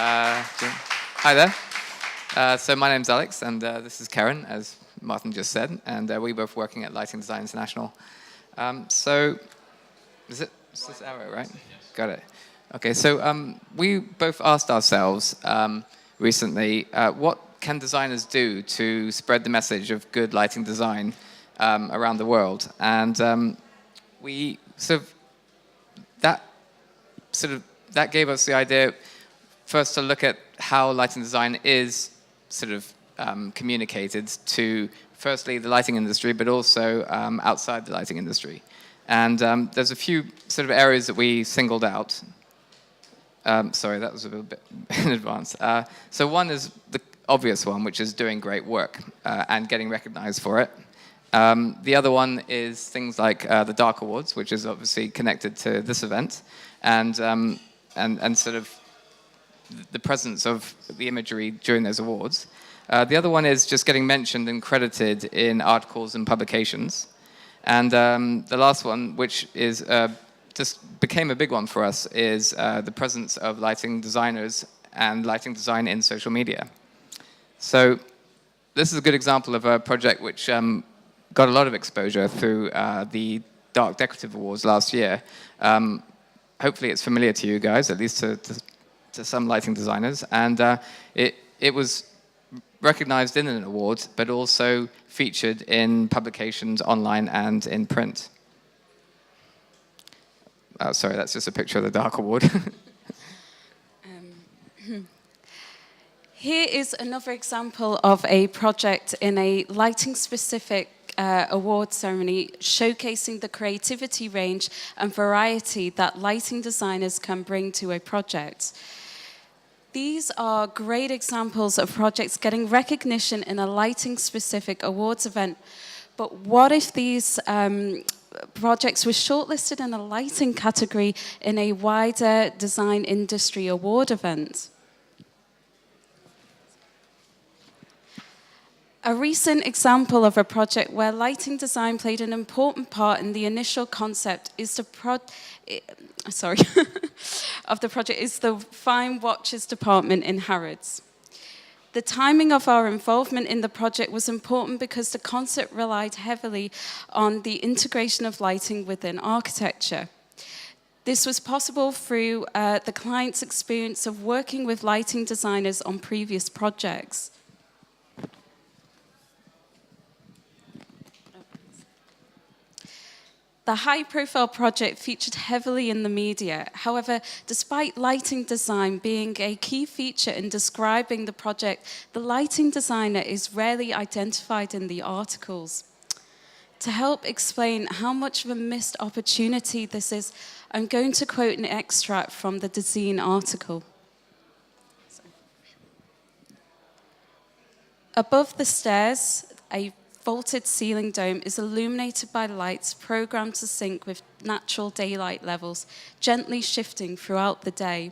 Hi there. So my name's Alex, and this is Karen, as Martin just said, and we're both working at Lighting Design International. So, is this arrow, right? Yes. Got it. Okay, so we both asked ourselves recently, what can designers do to spread the message of good lighting design around the world? And we that gave us the idea first to look at how lighting design is communicated to, firstly, the lighting industry, but also outside the lighting industry. And there's a few areas that we singled out. Sorry, that was a little bit in advance. So one is the obvious one, which is doing great work and getting recognized for it. The other one is things like the darc Awards, which is obviously connected to this event, and the presence of the imagery during those awards. The other one is just getting mentioned and credited in articles and publications. And the last one, which is just became a big one for us, is the presence of lighting designers and lighting design in social media. So this is a good example of a project which got a lot of exposure through the Darc Decorative Awards last year. Hopefully it's familiar to you guys, at least to some lighting designers. And it was recognized in an award, but also featured in publications online and in print. Sorry, that's just a picture of the Darc Award. Here is another example of a project in a lighting-specific award ceremony showcasing the creativity range and variety that lighting designers can bring to a project. These are great examples of projects getting recognition in a lighting-specific awards event. But what if these projects were shortlisted in a lighting category in a wider design industry award event? A recent example of a project where lighting design played an important part in the initial concept is the project is the Fine Watches department in Harrods. The timing of our involvement in the project was important because the concept relied heavily on the integration of lighting within architecture. This was possible through the client's experience of working with lighting designers on previous projects. The high-profile project featured heavily in the media. However, despite lighting design being a key feature in describing the project, the lighting designer is rarely identified in the articles. To help explain how much of a missed opportunity this is, I'm going to quote an extract from the Design article. Above the stairs, a vaulted ceiling dome is illuminated by lights programmed to sync with natural daylight levels, gently shifting throughout the day.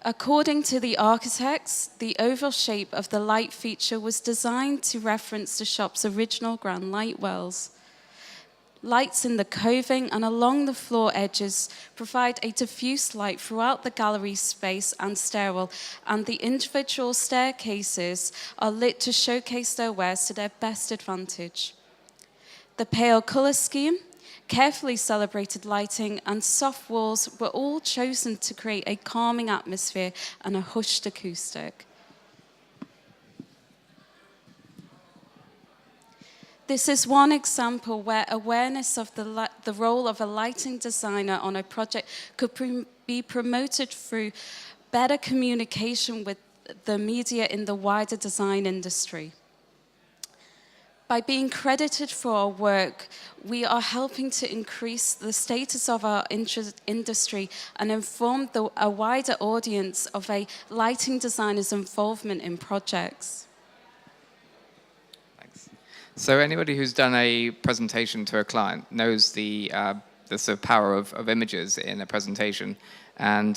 According to the architects, the oval shape of the light feature was designed to reference the shop's original grand light wells. Lights in the coving and along the floor edges provide a diffuse light throughout the gallery space and stairwell, and the individual staircases are lit to showcase their wares to their best advantage. The pale color scheme, carefully celebrated lighting, and soft walls were all chosen to create a calming atmosphere and a hushed acoustic. This is one example where awareness of the role of a lighting designer on a project could be promoted through better communication with the media in the wider design industry. By being credited for our work, we are helping to increase the status of our industry and inform a wider audience of a lighting designer's involvement in projects. So anybody who's done a presentation to a client knows the power of images in a presentation. And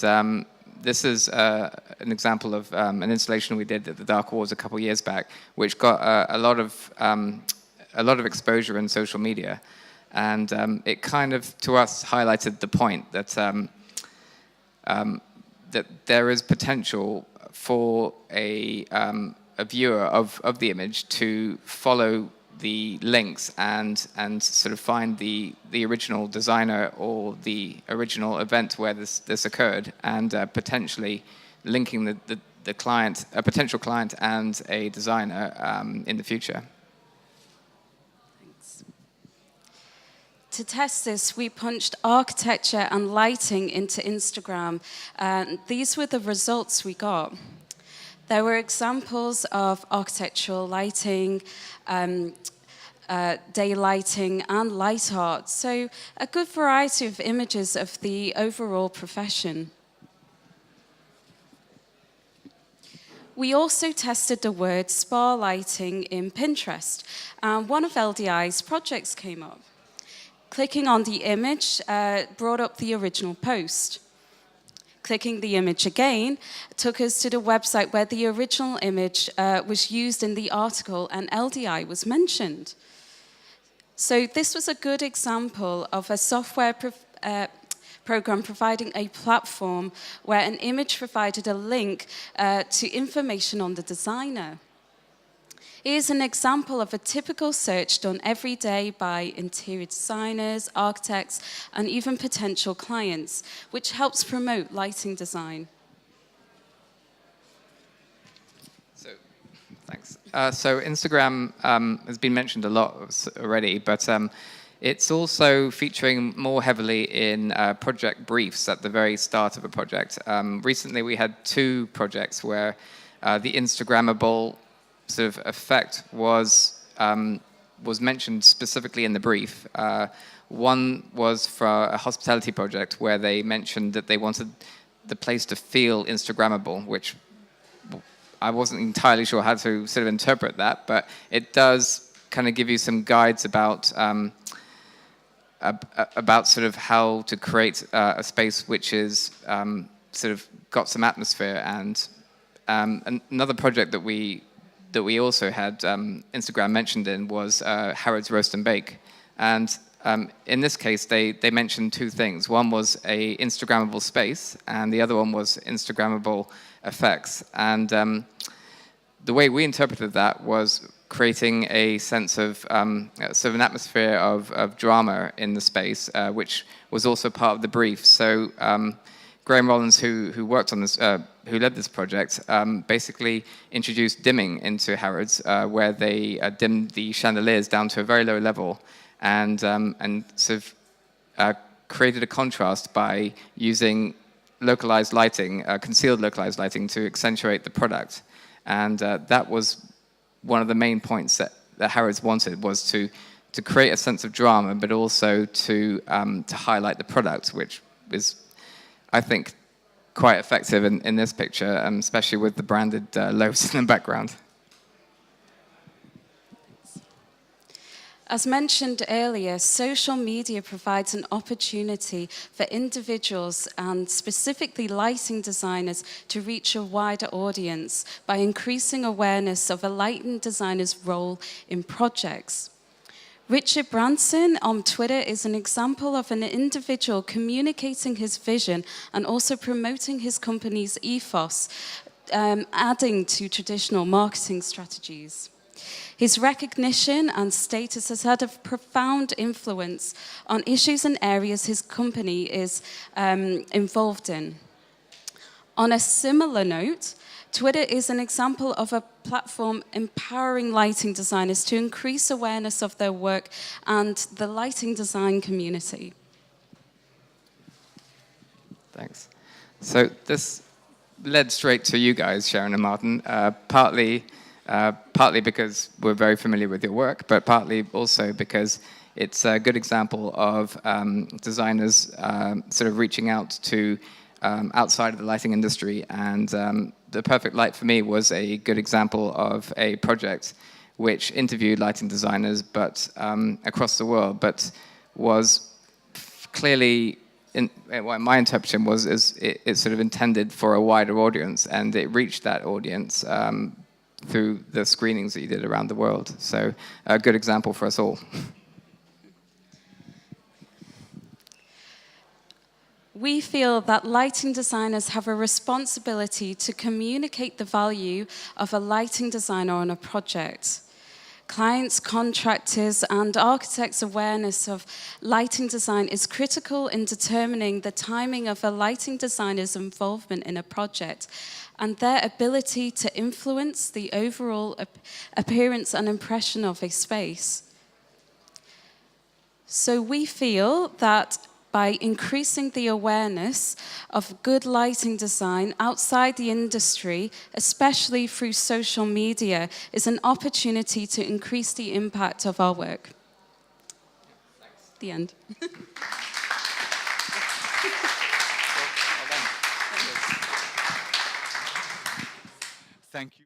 this is an example of an installation we did at the Darc Awards a couple of years back, which got a lot of exposure in social media. And it kind of, to us, highlighted the point that that there is potential for a viewer of the image to follow the links and sort of find the original designer or the original event where this occurred, and potentially linking the client, a potential client, and a designer in the future. Thanks. To test this, we punched architecture and lighting into Instagram, and these were the results we got. There were examples of architectural lighting, day lighting, and light art, so a good variety of images of the overall profession. We also tested the word spa lighting in Pinterest, and one of LDI's projects came up. Clicking on the image brought up the original post. Clicking the image again took us to the website where the original image was used in the article and LDI was mentioned. So this was a good example of a software program providing a platform where an image provided a link to information on the designer. It is an example of a typical search done every day by interior designers, architects, and even potential clients, which helps promote lighting design. Thanks. So Instagram has been mentioned a lot already, but it's also featuring more heavily in project briefs at the very start of a project. Recently, we had 2 projects where the Instagrammable sort of effect was mentioned specifically in the brief. One was for a hospitality project where they mentioned that they wanted the place to feel Instagrammable, which I wasn't entirely sure how to sort of interpret that, but it does kind of give you some guides about sort of how to create a space which is sort of got some atmosphere. And another project that we also had Instagram mentioned in was Harrods Roast and Bake. And in this case, they mentioned 2 things. One was a Instagrammable space, and the other one was Instagrammable effects. And the way we interpreted that was creating a sense of sort of an atmosphere of drama in the space, which was also part of the brief. So Graham Rollins, who worked on this, who led this project, basically introduced dimming into Harrods, where they dimmed the chandeliers down to a very low level, and sort of created a contrast by using localized lighting, concealed localized lighting, to accentuate the product. And that was one of the main points that Harrods wanted, was to create a sense of drama, but also to highlight the product, which is, I think, quite effective in this picture, especially with the branded loaves in the background. As mentioned earlier, social media provides an opportunity for individuals and specifically lighting designers to reach a wider audience by increasing awareness of a lighting designer's role in projects. Richard Branson on Twitter is an example of an individual communicating his vision and also promoting his company's ethos, adding to traditional marketing strategies. His recognition and status has had a profound influence on issues and areas his company is involved in. On a similar note, Twitter is an example of a platform empowering lighting designers to increase awareness of their work and the lighting design community. Thanks. So this led straight to you guys, Sharon and Martin, partly because we're very familiar with your work, but partly also because it's a good example of designers sort of reaching out to outside of the lighting industry. And The Perfect Light for me was a good example of a project which interviewed lighting designers but across the world, but was clearly, my interpretation was, it's sort of intended for a wider audience, and it reached that audience through the screenings that you did around the world. So a good example for us all. We feel that lighting designers have a responsibility to communicate the value of a lighting designer on a project. Clients, contractors, and architects' awareness of lighting design is critical in determining the timing of a lighting designer's involvement in a project and their ability to influence the overall appearance and impression of a space. So we feel that by increasing the awareness of good lighting design outside the industry, especially through social media, is an opportunity to increase the impact of our work. Thanks. The end. Thank you.